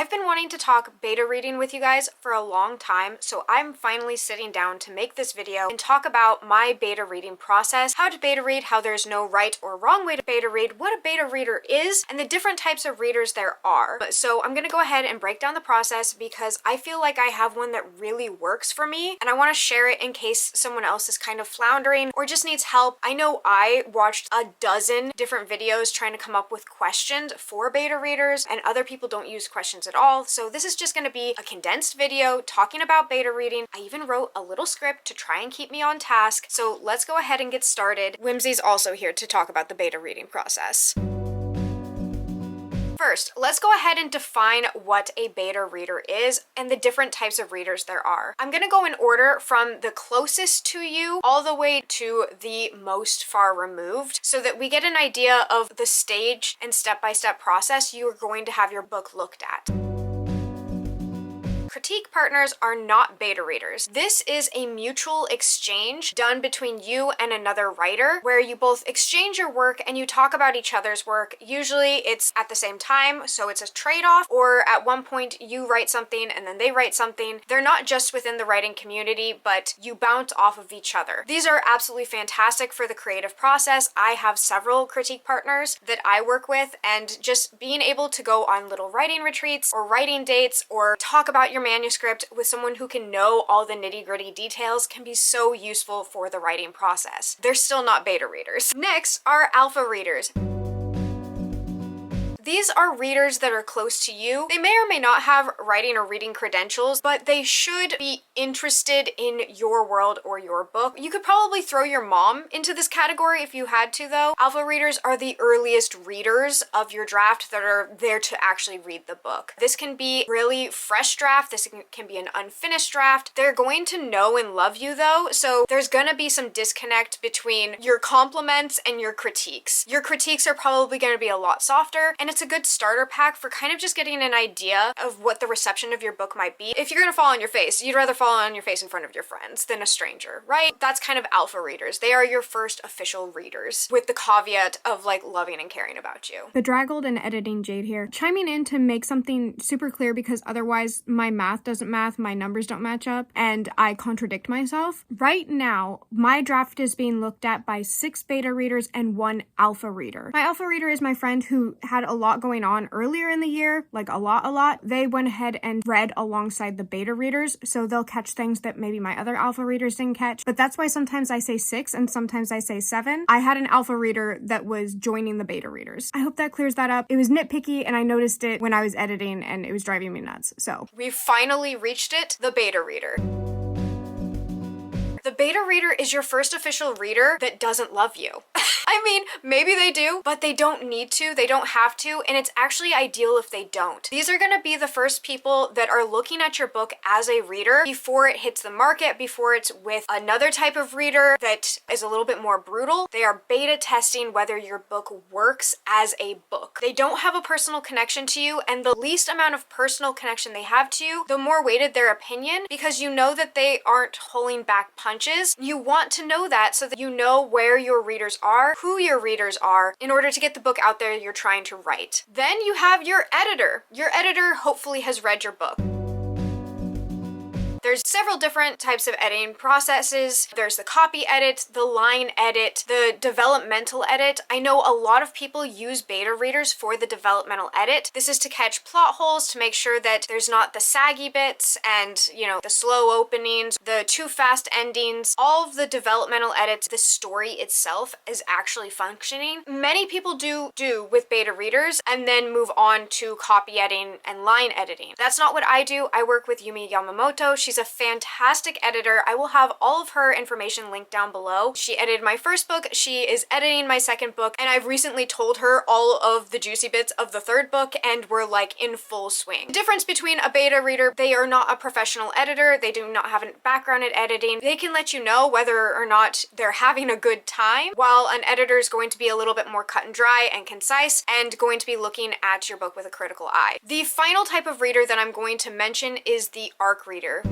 I've been wanting to talk beta reading with you guys for a long time, so I'm finally sitting down to make this video and talk about my beta reading process, how to beta read, how there's no right or wrong way to beta read, what a beta reader is, and the different types of readers there are. So I'm gonna go ahead and break down the process because I feel like I have one that really works for me, and I want to share it in case someone else is kind of floundering or just needs help. I know I watched a dozen different videos trying to come up with questions for beta readers, and other people don't use questions at all. So this is just going to be a condensed video talking about beta reading. I even wrote a little script to try and keep me on task. So let's go ahead and get started. Whimsy's also here to talk about the beta reading process. First, let's go ahead and define what a beta reader is and the different types of readers there are. I'm gonna go in order from the closest to you all the way to the most far removed so that we get an idea of the stage and step-by-step process you are going to have your book looked at. Critique partners are not beta readers. This is a mutual exchange done between you and another writer where you both exchange your work and you talk about each other's work. Usually it's at the same time, so it's a trade-off, or at one point you write something and then they write something. They're not just within the writing community, but you bounce off of each other. These are absolutely fantastic for the creative process. I have several critique partners that I work with, and just being able to go on little writing retreats or writing dates or talk about your manuscript with someone who can know all the nitty-gritty details can be so useful for the writing process. They're still not beta readers. Next are alpha readers. These are readers that are close to you. They may or may not have writing or reading credentials, but they should be interested in your world or your book. You could probably throw your mom into this category if you had to, though. Alpha readers are the earliest readers of your draft that are there to actually read the book. This can be really fresh draft. This can be an unfinished draft. They're going to know and love you, though, so there's gonna be some disconnect between your compliments and your critiques. Your critiques are probably gonna be a lot softer, and it's a good starter pack for kind of just getting an idea of what the reception of your book might be. If you're gonna fall on your face, you'd rather fall on your face in front of your friends than a stranger, right? That's kind of alpha readers. They are your first official readers, with the caveat of like loving and caring about you. Bedraggled and editing Jade here, chiming in to make something super clear because otherwise my math doesn't math, my numbers don't match up, and I contradict myself. Right now, my draft is being looked at by 6 beta readers and 1 alpha reader. My alpha reader is my friend who had a lot going on earlier in the year, like a lot. They went ahead and read alongside the beta readers, so they'll catch things that maybe my other alpha readers didn't catch. But that's why sometimes I say 6 and sometimes I say 7. I had an alpha reader that was joining the beta readers. I hope that clears that up. It was nitpicky and I noticed it when I was editing and it was driving me nuts. So we've finally reached it, the beta reader. The beta reader is your first official reader that doesn't love you. I mean, maybe they do, but they don't need to, they don't have to, and it's actually ideal if they don't. These are gonna be the first people that are looking at your book as a reader before it hits the market, before it's with another type of reader that is a little bit more brutal. They are beta testing whether your book works as a book. They don't have a personal connection to you, and the least amount of personal connection they have to you, the more weighted their opinion, because you know that they aren't holding back punches. You want to know that so that you know where your readers are, who your readers are, in order to get the book out there you're trying to write. Then you have your editor. Your editor hopefully has read your book. There's several different types of editing processes. There's the copy edit, the line edit, the developmental edit. I know a lot of people use beta readers for the developmental edit. This is to catch plot holes, to make sure that there's not the saggy bits and, you know, the slow openings, the too fast endings. All of the developmental edits, the story itself is actually functioning. Many people do with beta readers and then move on to copy editing and line editing. That's not what I do. I work with Yumi Yamamoto. She's a fantastic editor. I will have all of her information linked down below. She edited my first book, she is editing my second book, and I've recently told her all of the juicy bits of the third book, and we're like in full swing. The difference between a beta reader, they are not a professional editor, they do not have a background in editing. They can let you know whether or not they're having a good time, while an editor is going to be a little bit more cut and dry and concise and going to be looking at your book with a critical eye. The final type of reader that I'm going to mention is the ARC reader.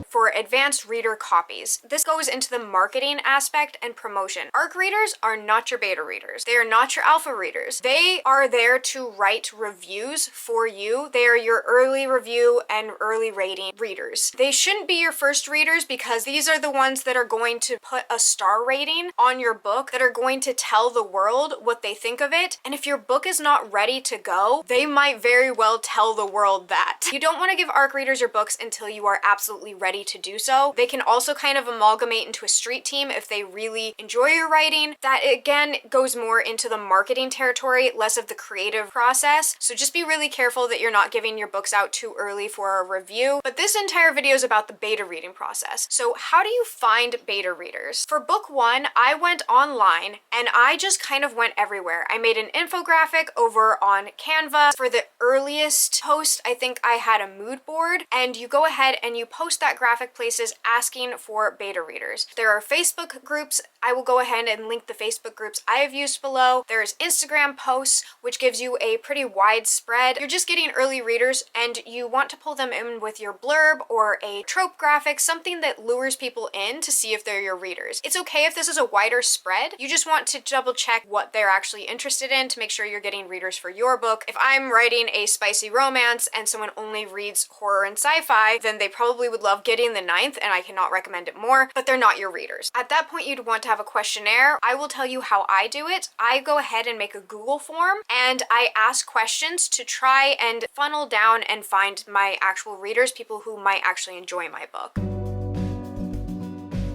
for advanced reader copies. This goes into the marketing aspect and promotion. ARC readers are not your beta readers. They are not your alpha readers. They are there to write reviews for you. They are your early review and early rating readers. They shouldn't be your first readers because these are the ones that are going to put a star rating on your book, that are going to tell the world what they think of it. And if your book is not ready to go, they might very well tell the world that. You don't want to give ARC readers your books until you are absolutely ready to do so. They can also kind of amalgamate into a street team if they really enjoy your writing. That again goes more into the marketing territory, less of the creative process. So just be really careful that you're not giving your books out too early for a review. But this entire video is about the beta reading process. So how do you find beta readers? For book one, I went online and I just kind of went everywhere. I made an infographic over on Canva. For the earliest post, I think I had a mood board, and you go ahead and you post that graphic places asking for beta readers. There are Facebook groups. I will go ahead and link the Facebook groups I have used below. There's Instagram posts, which gives you a pretty wide spread. You're just getting early readers and you want to pull them in with your blurb or a trope graphic, something that lures people in to see if they're your readers. It's okay if this is a wider spread. You just want to double check what they're actually interested in to make sure you're getting readers for your book. If I'm writing a spicy romance and someone only reads horror and sci-fi, then they probably would love Getting the Ninth, and I cannot recommend it more, but they're not your readers. At that point, you'd want to have a questionnaire. I will tell you how I do it. I go ahead and make a Google form and I ask questions to try and funnel down and find my actual readers, people who might actually enjoy my book.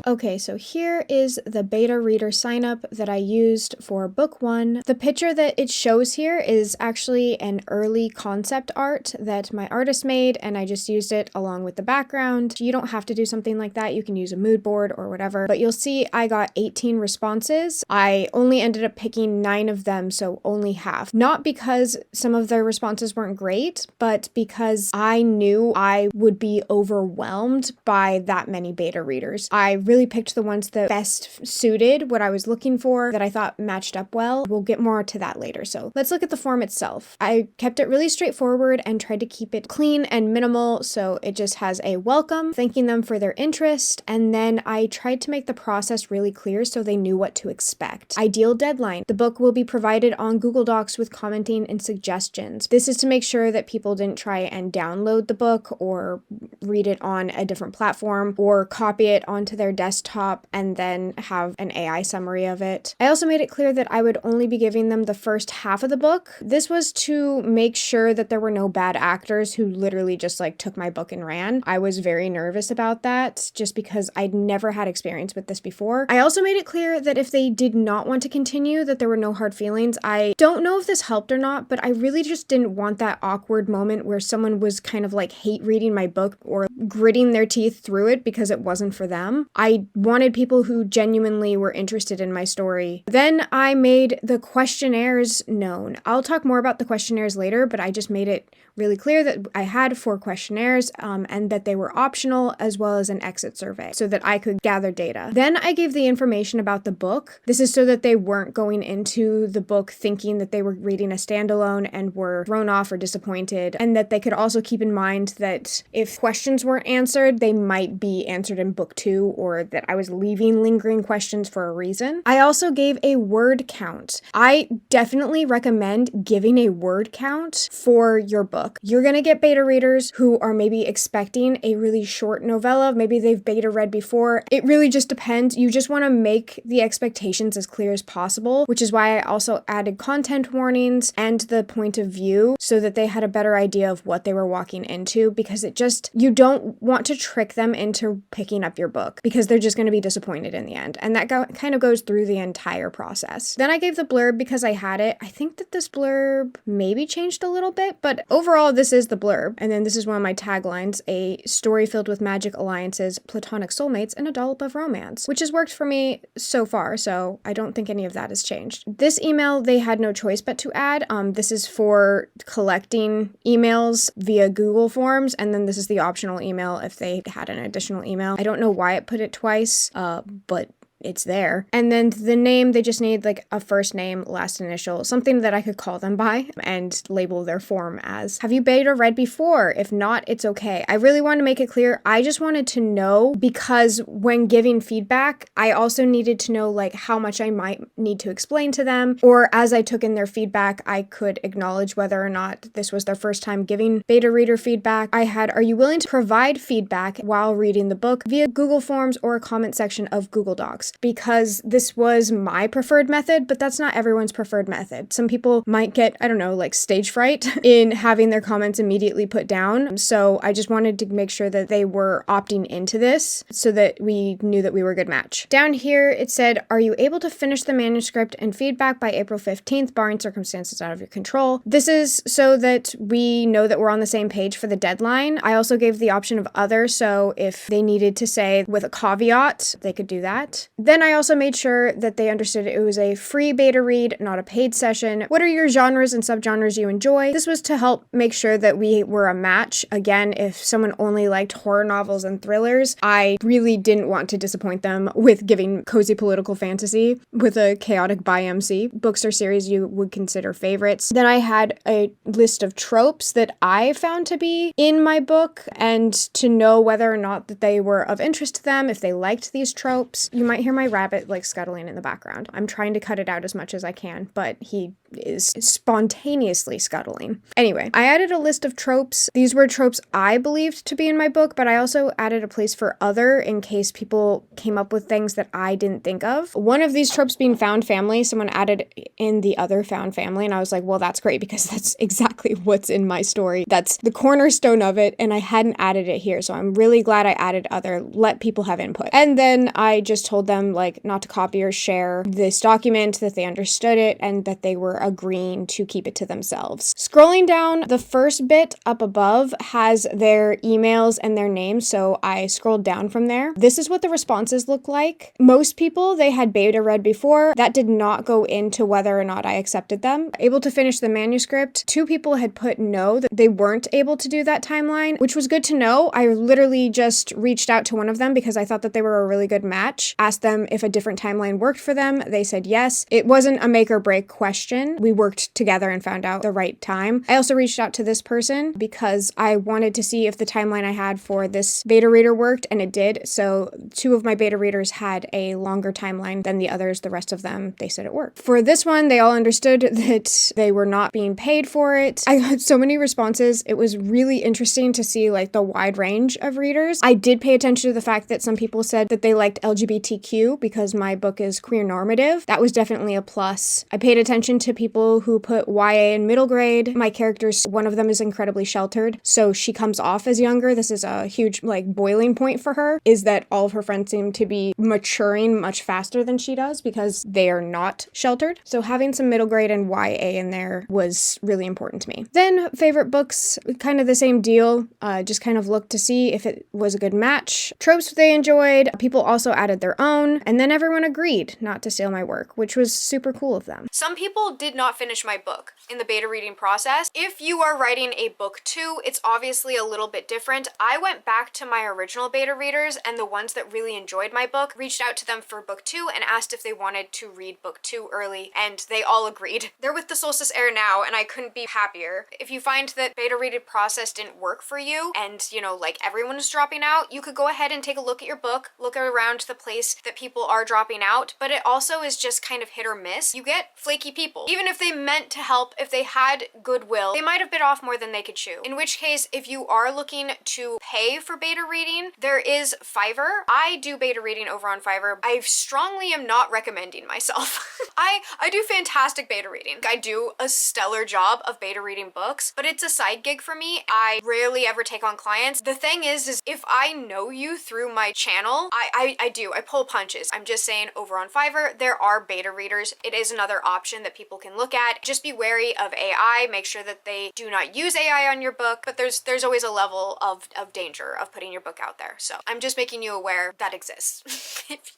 Okay, so here is the beta reader sign up that I used for book one. The picture that it shows here is actually an early concept art that my artist made, and I just used it along with the background. You don't have to do something like that. You can use a mood board or whatever, but you'll see I got 18 responses. I only ended up picking 9 of them, so only half. Not because some of their responses weren't great, but because I knew I would be overwhelmed by that many beta readers. I really picked the ones that best suited what I was looking for, that I thought matched up well. We'll get more to that later. So let's look at the form itself. I kept it really straightforward and tried to keep it clean and minimal. So it just has a welcome, thanking them for their interest. And then I tried to make the process really clear so they knew what to expect. Ideal deadline. The book will be provided on Google Docs with commenting and suggestions. This is to make sure that people didn't try and download the book or read it on a different platform or copy it onto their desktop and then have an AI summary of it. I also made it clear that I would only be giving them the first half of the book. This was to make sure that there were no bad actors who literally just took my book and ran. I was very nervous about that just because I'd never had experience with this before. I also made it clear that if they did not want to continue, that there were no hard feelings. I don't know if this helped or not, but I really just didn't want that awkward moment where someone was kind of hate reading my book or gritting their teeth through it because it wasn't for them. I wanted people who genuinely were interested in my story. Then I made the questionnaires known. I'll talk more about the questionnaires later, but I just made it really clear that I had 4 questionnaires and that they were optional, as well as an exit survey so that I could gather data. Then I gave the information about the book. This is so that they weren't going into the book thinking that they were reading a standalone and were thrown off or disappointed, and that they could also keep in mind that if questions weren't answered, they might be answered in book 2, or that I was leaving lingering questions for a reason. I also gave a word count. I definitely recommend giving a word count for your book. You're going to get beta readers who are maybe expecting a really short novella. Maybe they've beta read before. It really just depends. You just want to make the expectations as clear as possible, which is why I also added content warnings and the point of view so that they had a better idea of what they were walking into, because you don't want to trick them into picking up your book because they're just going to be disappointed in the end. And that kind of goes through the entire process. Then I gave the blurb because I had it. I think that this blurb maybe changed a little bit, but overall, this is the blurb. And then this is one of my taglines: a story filled with magic alliances, platonic soulmates, and a dollop of romance, which has worked for me so far, so I don't think any of that has changed. This email, they had no choice but to add. This is for collecting emails via Google Forms, and then this is the optional email if they had an additional email. I don't know why it put it twice, but it's there. And then the name, they just need like a first name, last initial, something that I could call them by and label their form as. Have you beta read before? If not, it's okay. I really want to make it clear. I just wanted to know because when giving feedback, I also needed to know like how much I might need to explain to them, or as I took in their feedback, I could acknowledge whether or not this was their first time giving beta reader feedback. I had, are you willing to provide feedback while reading the book via Google Forms or a comment section of Google Docs? Because this was my preferred method, but that's not everyone's preferred method. Some people might get, I don't know, like stage fright in having their comments immediately put down. So I just wanted to make sure that they were opting into this so that we knew that we were a good match. Down here, it said, are you able to finish the manuscript and feedback by April 15th, barring circumstances out of your control? This is so that we know that we're on the same page for the deadline. I also gave the option of other, so if they needed to say with a caveat, they could do that. Then I also made sure that they understood it was a free beta read, not a paid session. What are your genres and subgenres you enjoy? This was to help make sure that we were a match. Again, if someone only liked horror novels and thrillers, I really didn't want to disappoint them with giving cozy political fantasy with a chaotic by MC. Books or series you would consider favorites. Then I had a list of tropes that I found to be in my book and to know whether or not that they were of interest to them, if they liked these tropes. You might hear my rabbit like scuttling in the background. I'm trying to cut it out as much as I can, but he is spontaneously scuttling. Anyway, I added a list of tropes. These were tropes I believed to be in my book, but I also added a place for other in case people came up with things that I didn't think of. One of these tropes being found family, someone added in the other found family, and I was like, well, that's great because that's exactly what's in my story. That's the cornerstone of it, and I hadn't added it here, so I'm really glad I added other, let people have input. And then I just told them like not to copy or share this document, that they understood it, and that they were agreeing to keep it to themselves. Scrolling down, the first bit up above has their emails and their names, so I scrolled down from there. This is what the responses look like. Most people, they had beta read before. That did not go into whether or not I accepted them. Able to finish the manuscript. 2 people had put no, that they weren't able to do that timeline, which was good to know. I literally just reached out to one of them because I thought that they were a really good match. Asked them if a different timeline worked for them. They said yes. It wasn't a make or break question. We worked together and found out the right time. I also reached out to this person because I wanted to see if the timeline I had for this beta reader worked, and it did. So 2 of my beta readers had a longer timeline than the others. The rest of them, they said it worked. For this one, they all understood that they were not being paid for it. I got so many responses. It was really interesting to see like the wide range of readers. I did pay attention to the fact that some people said that they liked LGBTQ because my book is queer normative. That was definitely a plus. I paid attention to people who put YA in middle grade. My characters, one of them is incredibly sheltered, so she comes off as younger. This is a huge like boiling point for her, is that all of her friends seem to be maturing much faster than she does because they are not sheltered. So having some middle grade and YA in there was really important to me. Then favorite books, kind of the same deal. Just kind of looked to see if it was a good match. Tropes they enjoyed. People also added their own, and then everyone agreed not to steal my work, which was super cool of them. Some people did not finish my book in the beta reading process. If you are writing a book too, it's obviously a little bit different. I went back to my original beta readers, and the ones that really enjoyed my book, reached out to them for book 2 and asked if they wanted to read book 2 early, and they all agreed. They're with the Solstice Heir now, and I couldn't be happier. If you find that beta readed process didn't work for you, and you know, like everyone is dropping out, you could go ahead and take a look at your book, look around the place that people are dropping out, but it also is just kind of hit or miss. You get flaky people. Even if they meant to help, if they had goodwill, they might have bit off more than they could chew. In which case, if you are looking to pay for beta reading, there is Fiverr. I do beta reading over on Fiverr. I strongly am not recommending myself. I do fantastic beta reading. I do a stellar job of beta reading books, but it's a side gig for me. I rarely ever take on clients. The thing is if I know you through my channel, I pull punches. I'm just saying, over on Fiverr, there are beta readers. It is another option that people can look at. Just be wary of AI. Make sure that they do not use AI on your book, but there's always a level of danger of putting your book out there. So I'm just making you aware that exists.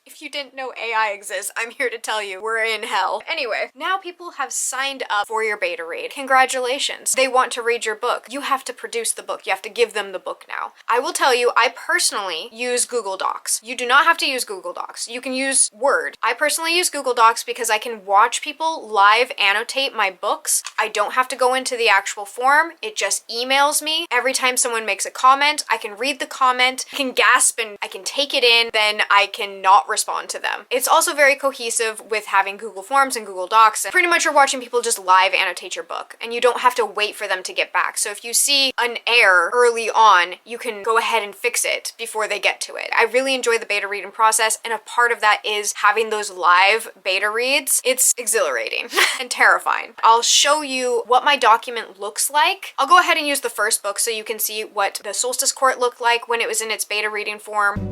If you didn't know AI exists, I'm here to tell you we're in hell. Anyway, now people have signed up for your beta read. Congratulations. They want to read your book. You have to produce the book. You have to give them the book now. I will tell you, I personally use Google Docs. You do not have to use Google Docs. You can use Word. I personally use Google Docs because I can watch people live annotate my books. I don't have to go into the actual form. It just emails me. Every time someone makes a comment, I can read the comment, I can gasp and I can take it in, then I can not respond to them. It's also very cohesive with having Google Forms and Google Docs. And pretty much you're watching people just live annotate your book and you don't have to wait for them to get back. So if you see an error early on, you can go ahead and fix it before they get to it. I really enjoy the beta reading process, and a part of that is having those live beta reads. It's exhilarating and terrifying. I'll show you what my document looks like. I'll go ahead and use the first book so you can see what the Solstice Court looked like when it was in its beta reading form.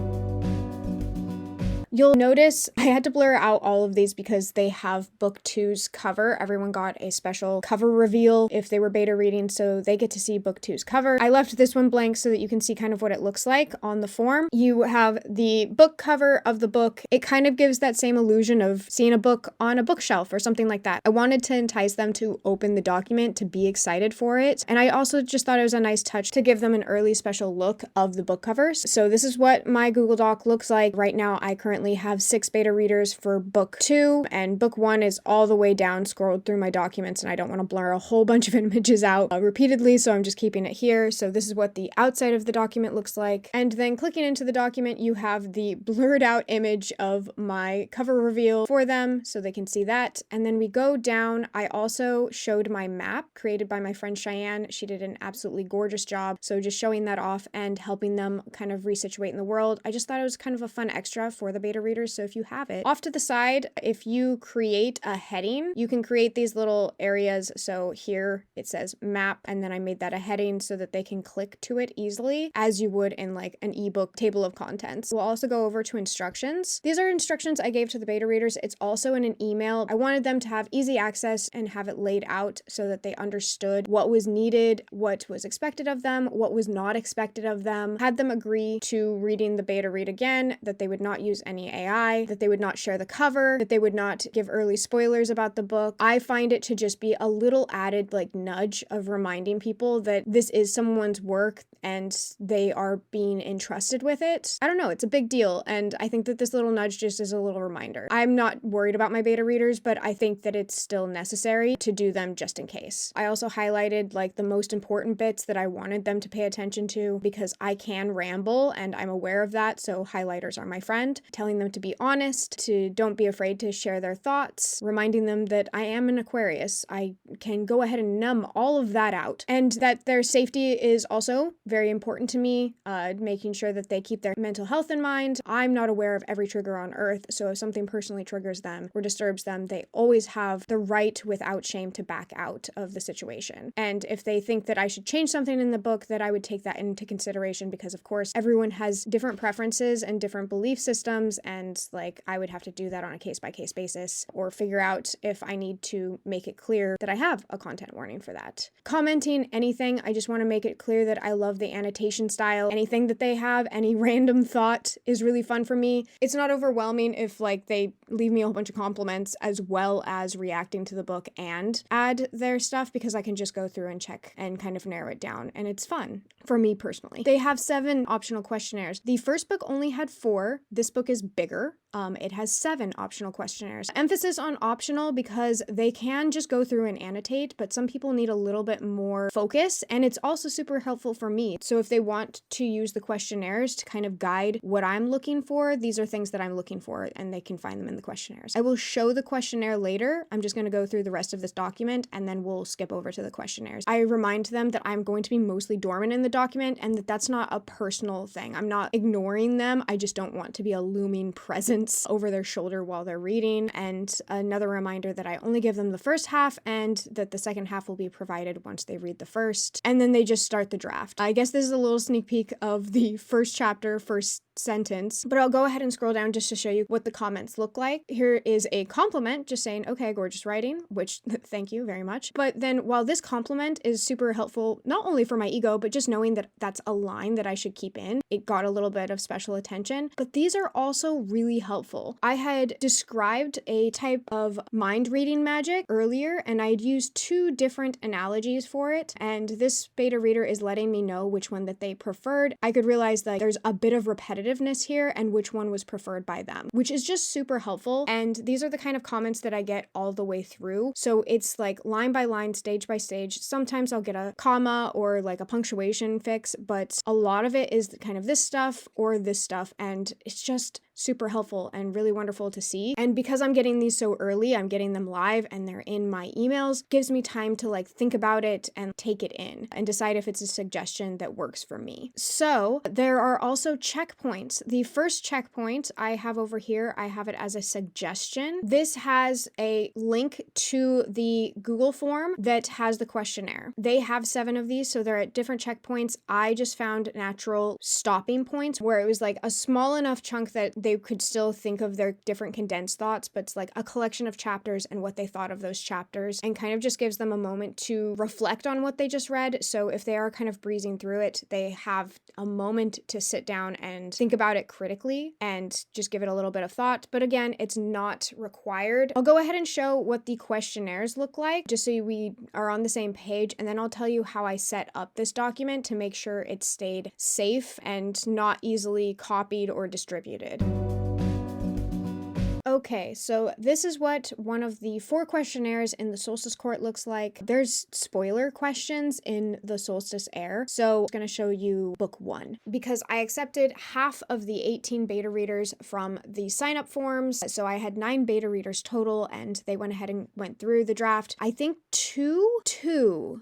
You'll notice I had to blur out all of these because they have book 2's cover. Everyone got a special cover reveal if they were beta reading, so they get to see book 2's cover. I left this one blank so that you can see kind of what it looks like on the form. You have the book cover of the book. It kind of gives that same illusion of seeing a book on a bookshelf or something like that. I wanted to entice them to open the document, to be excited for it. And I also just thought it was a nice touch to give them an early special look of the book covers. So this is what my Google Doc looks like. Right now, I currently have 6 beta readers for book 2, and book 1 is all the way down scrolled through my documents, and I don't want to blur a whole bunch of images out repeatedly, so I'm just keeping it here. So this is what the outside of the document looks like. And then clicking into the document, you have the blurred out image of my cover reveal for them so they can see that. And then we go down. I also showed my map created by my friend Cheyenne. She did an absolutely gorgeous job. So just showing that off and helping them kind of resituate in the world. I just thought it was kind of a fun extra for the beta readers. So if you have it, off to the side, if you create a heading, you can create these little areas. So here it says map, and then I made that a heading so that they can click to it easily as you would in like an ebook table of contents. We'll also go over to instructions. These are instructions I gave to the beta readers. It's also in an email. I wanted them to have easy access and have it laid out so that they understood what was needed, what was expected of them, what was not expected of them. Had them agree to reading the beta read again, that they would not use any AI, that they would not share the cover, that they would not give early spoilers about the book. I find it to just be a little added like nudge of reminding people that this is someone's work and they are being entrusted with it. I don't know, it's a big deal, and I think that this little nudge just is a little reminder. I'm not worried about my beta readers, but I think that it's still necessary to do them just in case. I also highlighted like the most important bits that I wanted them to pay attention to because I can ramble and I'm aware of that, so highlighters are my friend. Telling them to be honest, to don't be afraid to share their thoughts, reminding them that I am an Aquarius. I can go ahead and numb all of that out, and that their safety is also very important to me, making sure that they keep their mental health in mind. I'm not aware of every trigger on earth, so if something personally triggers them or disturbs them, they always have the right without shame to back out of the situation. And if they think that I should change something in the book, that I would take that into consideration because of course everyone has different preferences and different belief systems, and like I would have to do that on a case-by-case basis or figure out if I need to make it clear that I have a content warning for that. Commenting anything, I just want to make it clear that I love the annotation style. Anything that they have, any random thought is really fun for me. It's not overwhelming if like they leave me a whole bunch of compliments as well as reacting to the book and add their stuff, because I can just go through and check and kind of narrow it down, and it's fun for me personally. They have 7 optional questionnaires. The first book only had 4. This book is bigger. It has 7 optional questionnaires. Emphasis on optional because they can just go through and annotate, but some people need a little bit more focus, and it's also super helpful for me. So if they want to use the questionnaires to kind of guide what I'm looking for, these are things that I'm looking for, and they can find them in the questionnaires. I will show the questionnaire later. I'm just going to go through the rest of this document, and then we'll skip over to the questionnaires. I remind them that I'm going to be mostly dormant in the document, and that that's not a personal thing. I'm not ignoring them. I just don't want to be a looming presence comments over their shoulder while they're reading, and another reminder that I only give them the first half and that the second half will be provided once they read the first, and then they just start the draft. I guess this is a little sneak peek of the first chapter, first sentence, but I'll go ahead and scroll down just to show you what the comments look like. Here is a compliment just saying, okay, gorgeous writing, which thank you very much. But then while this compliment is super helpful, not only for my ego, but just knowing that that's a line that I should keep in, it got a little bit of special attention, but these are also really helpful. I had described a type of mind reading magic earlier, and I'd used 2 different analogies for it, and this beta reader is letting me know which one that they preferred. I could realize that there's a bit of repetitiveness here and which one was preferred by them, which is just super helpful. And these are the kind of comments that I get all the way through. So it's like line by line, stage by stage. Sometimes I'll get a comma or like a punctuation fix, but a lot of it is kind of this stuff or this stuff. And it's just super helpful and really wonderful to see. And because I'm getting these so early, I'm getting them live and they're in my emails, gives me time to like think about it and take it in and decide if it's a suggestion that works for me. So there are also checkpoints. The first checkpoint I have over here, I have it as a suggestion. This has a link to the Google form that has the questionnaire. They have 7 of these, so they're at different checkpoints. I just found natural stopping points where it was like a small enough chunk that they could still think of their different condensed thoughts, but it's like a collection of chapters and what they thought of those chapters, and kind of just gives them a moment to reflect on what they just read. So if they are kind of breezing through it, they have a moment to sit down and think about it critically and just give it a little bit of thought. But again, it's not required. I'll go ahead and show what the questionnaires look like just so we are on the same page, and then I'll tell you how I set up this document to make sure it stayed safe and not easily copied or distributed. Okay, so this is what one of the 4 questionnaires in the Solstice Court looks like. There's spoiler questions in the Solstice Heir, so I'm going to show you book 1 because I accepted half of the 18 beta readers from the sign-up forms, so I had 9 beta readers total, and they went ahead and went through the draft. I think two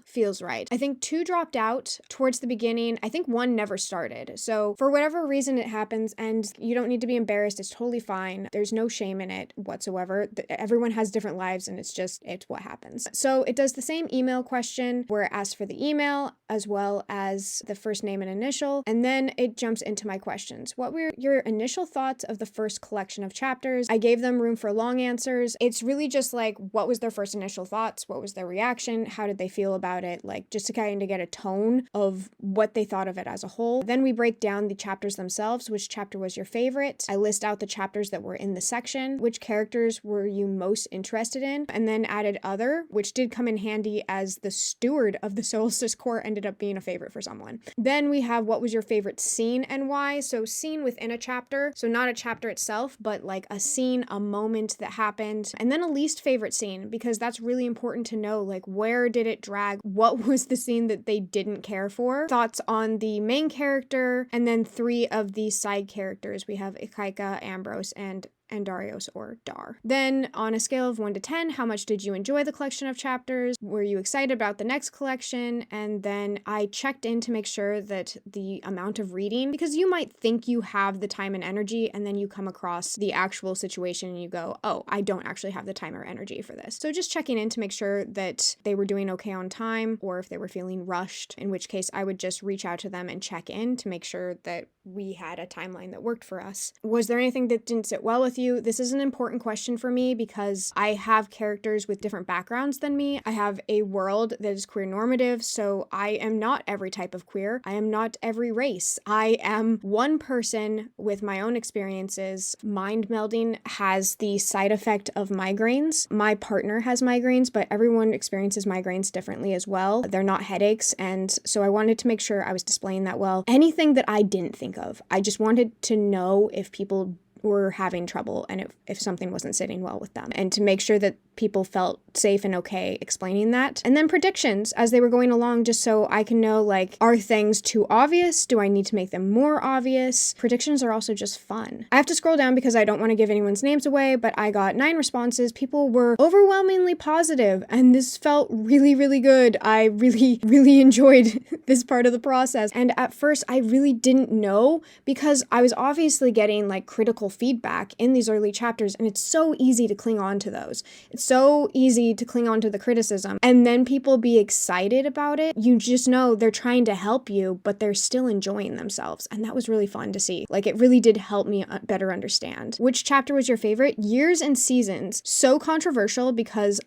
feels right. I think 2 dropped out towards the beginning. I think 1 never started. So for whatever reason it happens, and you don't need to be embarrassed. It's totally fine. There's no shame in it whatsoever. Everyone has different lives, and it's what happens. So it does the same email question where it asks for the email as well as the first name and initial, and then it jumps into my questions. What were your initial thoughts of the first collection of chapters? I gave them room for long answers. It's really just like, what was their first initial thoughts? What was their reaction? How did they feel about it? Like, just to kind of get a tone of what they thought of it as a whole. Then we break down the chapters themselves. Which chapter was your favorite? I list out the chapters that were in the section. Which characters were you most interested in? And then added other, which did come in handy as the steward of the Solstice Court ended up being a favorite for someone. Then we have what was your favorite scene and why? So scene within a chapter. So not a chapter itself, but like a scene, a moment that happened. And then a least favorite scene, because that's really important to know, like, where did it drag? What was the scene that they didn't care for? Thoughts on the main character, and then 3 of the side characters. We have Ikaika, Ambrose, and Darius or Dar. Then on a scale of 1 to 10, how much did you enjoy the collection of chapters? Were you excited about the next collection? And then I checked in to make sure that the amount of reading, because you might think you have the time and energy, and then you come across the actual situation and you go, oh, I don't actually have the time or energy for this. So just checking in to make sure that they were doing okay on time, or if they were feeling rushed, in which case I would just reach out to them and check in to make sure that we had a timeline that worked for us. Was there anything that didn't sit well with you? This is an important question for me because I have characters with different backgrounds than me. I have a world that is queer normative, so I am not every type of queer. I am not every race. I am one person with my own experiences. Mind melding has the side effect of migraines. My partner has migraines, but everyone experiences migraines differently as well. They're not headaches, and so I wanted to make sure I was displaying that well. Anything that I didn't think of, I just wanted to know if people were having trouble and if something wasn't sitting well with them, and to make sure that people felt safe and okay explaining that. And then predictions as they were going along, just so I can know, like, are things too obvious? Do I need to make them more obvious? Predictions are also just fun. I have to scroll down because I don't want to give anyone's names away, but I got 9 responses. People were overwhelmingly positive, and this felt really, really good. I really, really enjoyed this part of the process. And at first, I really didn't know because I was obviously getting like critical feedback in these early chapters, and it's so easy to cling on to those. It's so easy to cling on to the criticism, and then people be excited about it. You just know they're trying to help you, but they're still enjoying themselves, and that was really fun to see. Like, it really did help me better understand. Which chapter was your favorite? Years and Seasons. So controversial because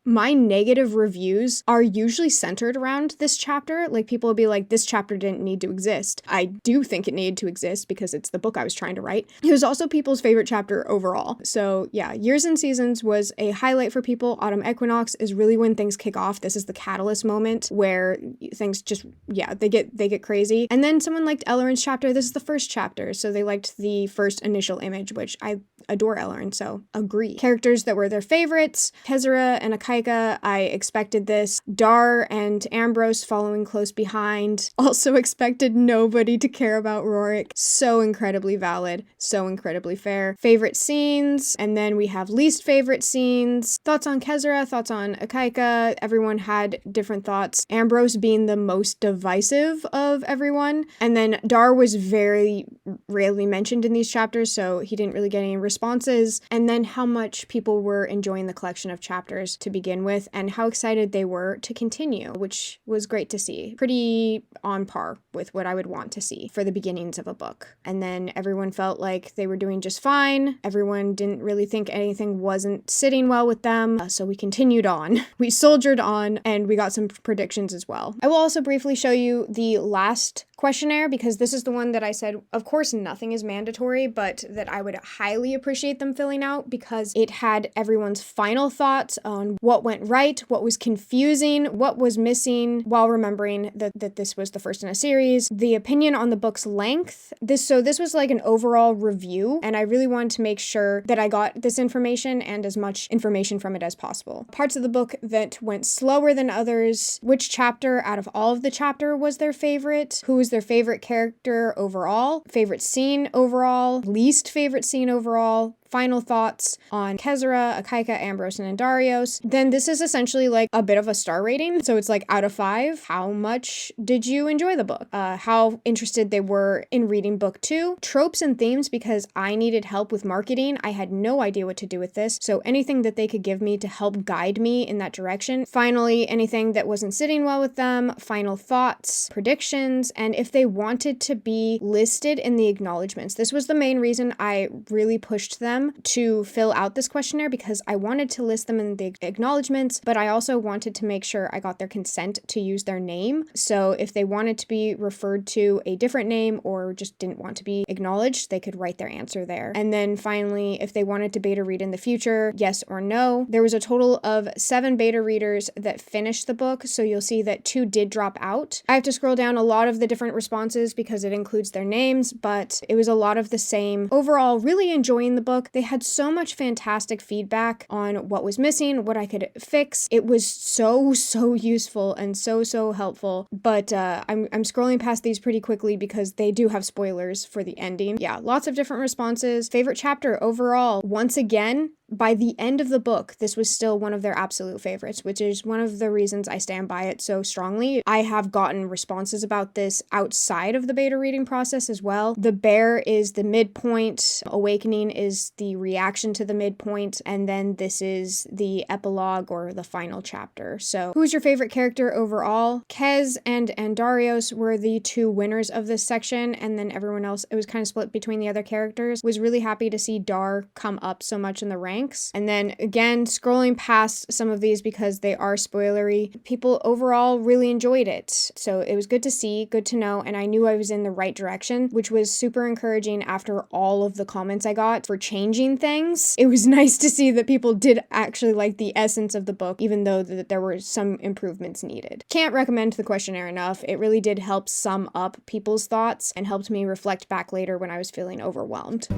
my negative reviews are usually centered around this chapter. Like, people will be like, this chapter didn't need to exist. I do think it needed to exist because it's the book I was trying to write. It was also people's favorite chapter overall. So yeah, Years and Seasons was a highlight for people. Autumn Equinox is really when things kick off. This is the catalyst moment where things just, yeah, they get crazy. And then someone liked Elleren's chapter. This is the first chapter, so they liked the first initial image, which I adore Elleren, so agree. Characters that were their favorites: Kezra and Akaika. I expected this. Dar and Ambrose following close behind. Also expected nobody to care about Rorik. So incredibly valid. So incredibly fair. Favorite scenes, and then we have least favorite scenes. Thoughts on Kezra, thoughts on Akaika. Everyone had different thoughts. Ambrose being the most divisive of everyone. And then Dar was very rarely mentioned in these chapters, so he didn't really get any responses. And then how much people were enjoying the collection of chapters to begin with, and how excited they were to continue, which was great to see. Pretty on par with what I would want to see for the beginnings of a book. And then everyone felt like they were doing just fine. Everyone didn't really think anything wasn't sitting well with them, so we continued on. We soldiered on, and we got some predictions as well. I will also briefly show you the last questionnaire, because this is the one that I said, of course, nothing is mandatory, but that I would highly appreciate them filling out because it had everyone's final thoughts on what went right, what was confusing, what was missing, while remembering that this was the first in a series, the opinion on the book's length. This was like an overall review, and I really wanted to make sure that I got this information and as much information from it as possible. Parts of the book that went slower than others, which chapter out of all of the chapter was their favorite, who was their favorite character overall, favorite scene overall, least favorite scene overall, final thoughts on Kezra, Akaika, Ambrose, and Andarios. Then this is essentially like a bit of a star rating. So it's like out of 5, how much did you enjoy the book? How interested they were in reading book 2. Tropes and themes, because I needed help with marketing. I had no idea what to do with this. So anything that they could give me to help guide me in that direction. Finally, anything that wasn't sitting well with them. Final thoughts, predictions, and if they wanted to be listed in the acknowledgements. This was the main reason I really pushed them to fill out this questionnaire, because I wanted to list them in the acknowledgements, but I also wanted to make sure I got their consent to use their name. So if they wanted to be referred to a different name or just didn't want to be acknowledged, they could write their answer there. And then finally, if they wanted to beta read in the future, yes or no. There was a total of 7 beta readers that finished the book, so you'll see that 2 did drop out. I have to scroll down a lot of the different responses because it includes their names, but it was a lot of the same. Overall, really enjoying the book. They had so much fantastic feedback on what was missing, what I could fix. It was so useful and so helpful. But I'm scrolling past these pretty quickly because they do have spoilers for the ending. Yeah, lots of different responses. Favorite chapter overall, once again, by the end of the book, this was still one of their absolute favorites, which is one of the reasons I stand by it so strongly. I have gotten responses about this outside of the beta reading process as well. The bear is the midpoint, Awakening is the reaction to the midpoint, and then this is the epilogue or the final chapter. So who's your favorite character overall? Kez and Andarios were the 2 winners of this section, and then everyone else, it was kind of split between the other characters. Was really happy to see Dar come up so much in the ranks. And then again, scrolling past some of these because they are spoilery, people overall really enjoyed it. So it was good to see, good to know, and I knew I was in the right direction, which was super encouraging after all of the comments I got for changing things. It was nice to see that people did actually like the essence of the book, even though there were some improvements needed. Can't recommend the questionnaire enough. It really did help sum up people's thoughts and helped me reflect back later when I was feeling overwhelmed.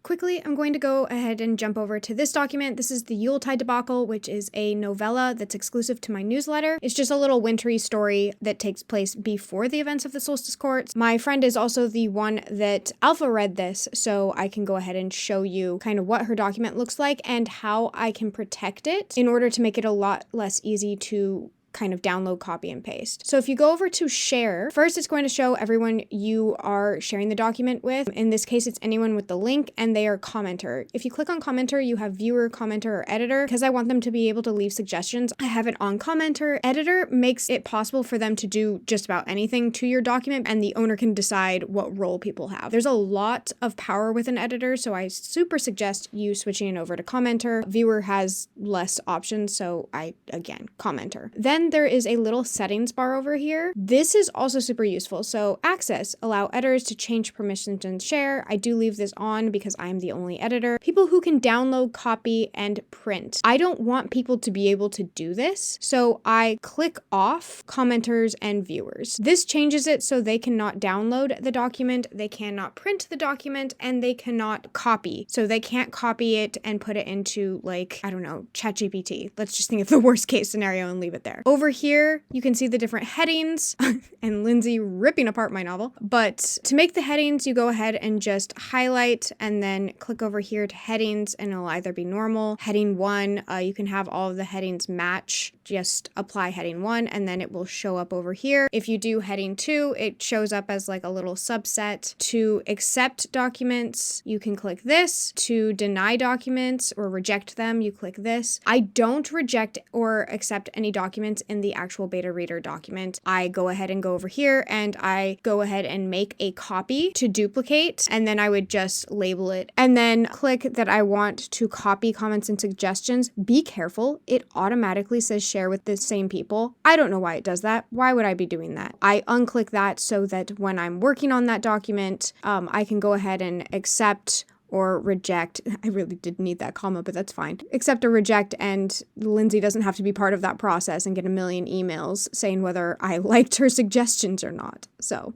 Quickly, I'm going to go ahead and jump over to this document. This is the Yuletide Debacle, which is a novella that's exclusive to my newsletter. It's just a little wintry story that takes place before the events of the Solstice Court. My friend is also the one that alpha read this, so I can go ahead and show you kind of what her document looks like and how I can protect it in order to make it a lot less easy to kind of download, copy, and paste. So if you go over to share, first it's going to show everyone you are sharing the document with. In this case, it's anyone with the link and they are commenter. If you click on commenter, you have viewer, commenter, or editor. Because I want them to be able to leave suggestions, I have it on commenter. Editor makes it possible for them to do just about anything to your document, and the owner can decide what role people have. There's a lot of power with an editor, so I super suggest you switching it over to commenter. Viewer has less options, so again, commenter. Then there is a little settings bar over here. This is also super useful. So access, allow editors to change permissions and share. I do leave this on because I'm the only editor. People who can download, copy, and print. I don't want people to be able to do this, so I click off commenters and viewers. This changes it so they cannot download the document, they cannot print the document, and they cannot copy. So they can't copy it and put it into, like, I don't know, ChatGPT. Let's just think of the worst case scenario and leave it there. Over here, you can see the different headings and Lindsay ripping apart my novel. But to make the headings, you go ahead and just highlight and then click over here to headings, and it'll either be normal. Heading 1, you can have all of the headings match. Just apply heading 1 and then it will show up over here. If you do heading 2, it shows up as like a little subset. To accept documents, you can click this. To deny documents or reject them, you click this. I don't reject or accept any documents in the actual beta reader document. I go ahead and go over here and I go ahead and make a copy to duplicate, and then I would just label it and then click that I want to copy comments and suggestions. Be careful, it automatically says share with the same people. I don't know why it does that. Why would I be doing that? I unclick that so that when I'm working on that document, I can go ahead and accept or reject. I really did need that comma, but that's fine. Accept or reject, and Lindsay doesn't have to be part of that process and get a million emails saying whether I liked her suggestions or not. So.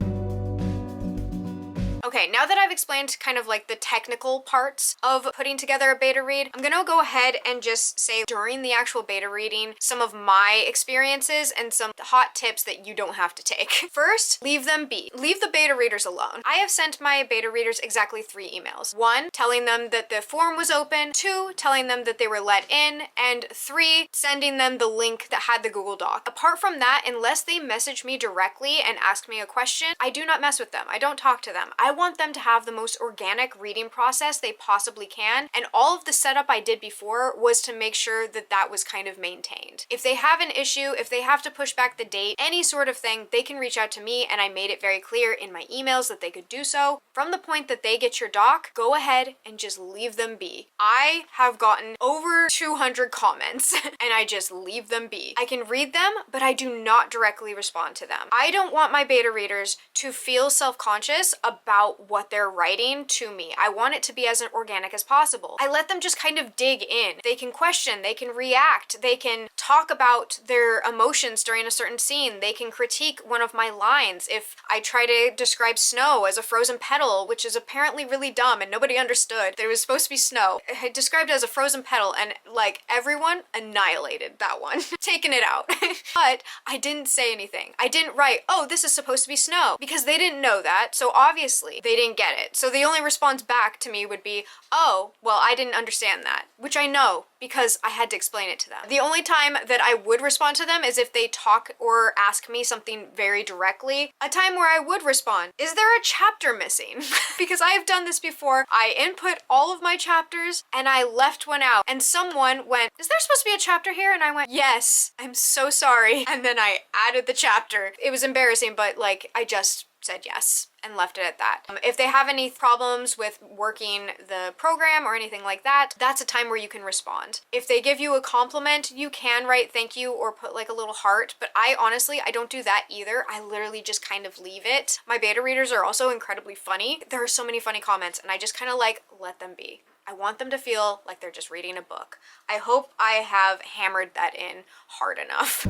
Okay, now that I've explained kind of like the technical parts of putting together a beta read, I'm gonna go ahead and just say during the actual beta reading some of my experiences and some hot tips that you don't have to take. First, leave them be. Leave the beta readers alone. I have sent my beta readers exactly 3 emails. 1, telling them that the form was open. 2, telling them that they were let in. And 3, sending them the link that had the Google Doc. Apart from that, unless they message me directly and ask me a question, I do not mess with them. I don't talk to them. I want them to have the most organic reading process they possibly can, and all of the setup I did before was to make sure that that was kind of maintained. If they have an issue, if they have to push back the date, any sort of thing, they can reach out to me, and I made it very clear in my emails that they could do so. From the point that they get your doc, go ahead and just leave them be. I have gotten over 200 comments and I just leave them be. I can read them, but I do not directly respond to them. I don't want my beta readers to feel self-conscious about what they're writing to me. I want it to be as organic as possible. I let them just kind of dig in. They can question, they can react, they can talk about their emotions during a certain scene, they can critique one of my lines. If I try to describe snow as a frozen petal, which is apparently really dumb and nobody understood that it was supposed to be snow, I described it as a frozen petal and like everyone annihilated that one, taking it out. But I didn't say anything. I didn't write, oh, this is supposed to be snow, because they didn't know that, so obviously they didn't get it. So the only response back to me would be, oh, well, I didn't understand that, which I know because I had to explain it to them. The only time that I would respond to them is if they talk or ask me something very directly. A time where I would respond, is there a chapter missing? Because I have done this before. I input all of my chapters and I left one out, and someone went, is there supposed to be a chapter here? And I went, yes, I'm so sorry. And then I added the chapter. It was embarrassing, but like I just said yes and left it at that. If they have any problems with working the program or anything like that, that's a time where you can respond. If they give you a compliment, you can write thank you or put like a little heart, but I don't do that either. I literally just kind of leave it. My beta readers are also incredibly funny. There are so many funny comments and I just kind of like let them be. I want them to feel like they're just reading a book. I hope I have hammered that in hard enough.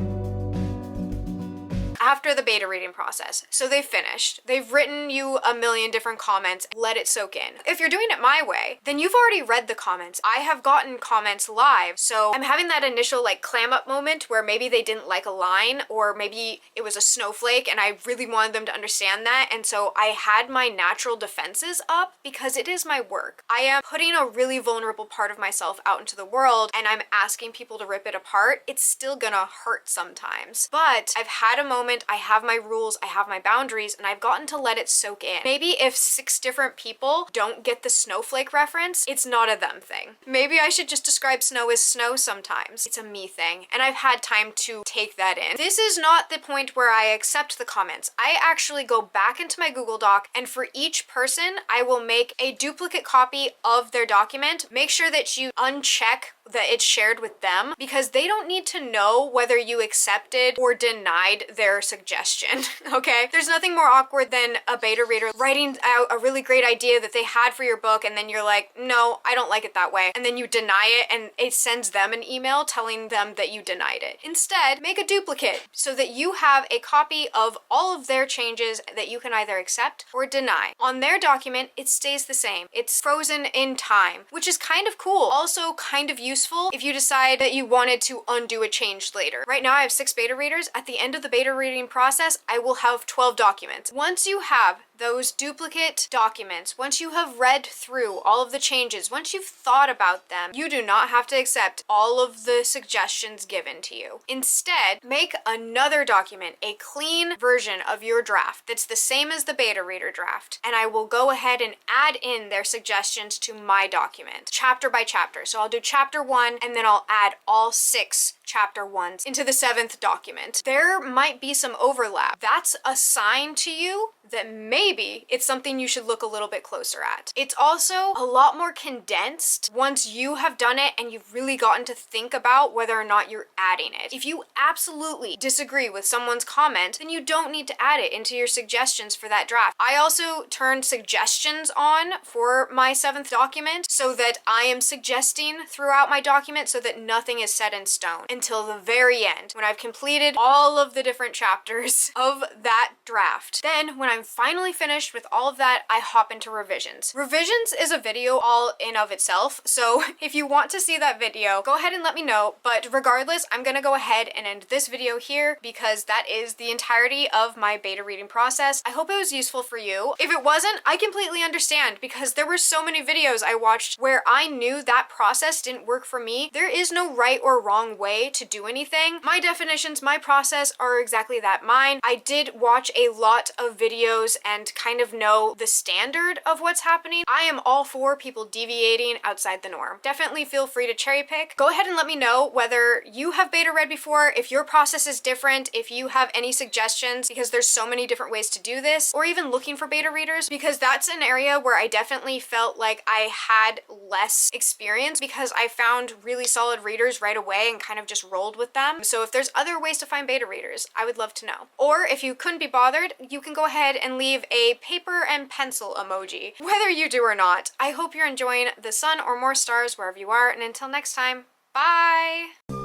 after the beta reading process. So they've finished. They've written you a million different comments. Let it soak in. If you're doing it my way, then you've already read the comments. I have gotten comments live, so I'm having that initial like clam up moment where maybe they didn't like a line, or maybe it was a snowflake and I really wanted them to understand that, and so I had my natural defenses up because it is my work. I am putting a really vulnerable part of myself out into the world and I'm asking people to rip it apart. It's still gonna hurt sometimes. But I've had a moment, I have my rules, I have my boundaries, and I've gotten to let it soak in. Maybe if 6 different people don't get the snowflake reference, it's not a them thing. Maybe I should just describe snow as snow sometimes. It's a me thing, and I've had time to take that in. This is not the point where I accept the comments. I actually go back into my Google Doc, and for each person, I will make a duplicate copy of their document. Make sure that you uncheck that it's shared with them, because they don't need to know whether you accepted or denied their suggestion, okay? There's nothing more awkward than a beta reader writing out a really great idea that they had for your book, and then you're like, no, I don't like it that way. And then you deny it, and it sends them an email telling them that you denied it. Instead, make a duplicate so that you have a copy of all of their changes that you can either accept or deny. On their document, it stays the same. It's frozen in time, which is kind of cool. Also kind of useful if you decide that you wanted to undo a change later. Right now I have 6 beta readers. At the end of the beta reading process, I will have 12 documents. Once you have those duplicate documents, once you have read through all of the changes, once you've thought about them, you do not have to accept all of the suggestions given to you. Instead, make another document, a clean version of your draft that's the same as the beta reader draft, and I will go ahead and add in their suggestions to my document, chapter by chapter. So I'll do chapter 1, and then I'll add all 6 chapter 1s into the 7th document. There might be some overlap. That's a sign to you that maybe it's something you should look a little bit closer at. It's also a lot more condensed once you have done it and you've really gotten to think about whether or not you're adding it. If you absolutely disagree with someone's comment, then you don't need to add it into your suggestions for that draft. I also turned suggestions on for my 7th document so that I am suggesting throughout my document so that nothing is set in stone until the very end, when I've completed all of the different chapters of that draft. Then when I'm finally finished with all of that, I hop into revisions. Revisions is a video all in of itself, so if you want to see that video, go ahead and let me know. But regardless, I'm gonna go ahead and end this video here because that is the entirety of my beta reading process. I hope it was useful for you. If it wasn't, I completely understand, because there were so many videos I watched where I knew that process didn't work for me. There is no right or wrong way to do anything. My definitions, my process are exactly that, mine. I did watch a lot of videos and kind of know the standard of what's happening. I am all for people deviating outside the norm. Definitely feel free to cherry pick. Go ahead and let me know whether you have beta read before, if your process is different, if you have any suggestions, because there's so many different ways to do this, or even looking for beta readers, because that's an area where I definitely felt like I had less experience because I found really solid readers right away and kind of just rolled with them. So if there's other ways to find beta readers, I would love to know. Or if you couldn't be bothered, you can go ahead and leave a paper and pencil emoji, whether you do or not. I hope you're enjoying the sun or more stars wherever you are, and until next time, bye!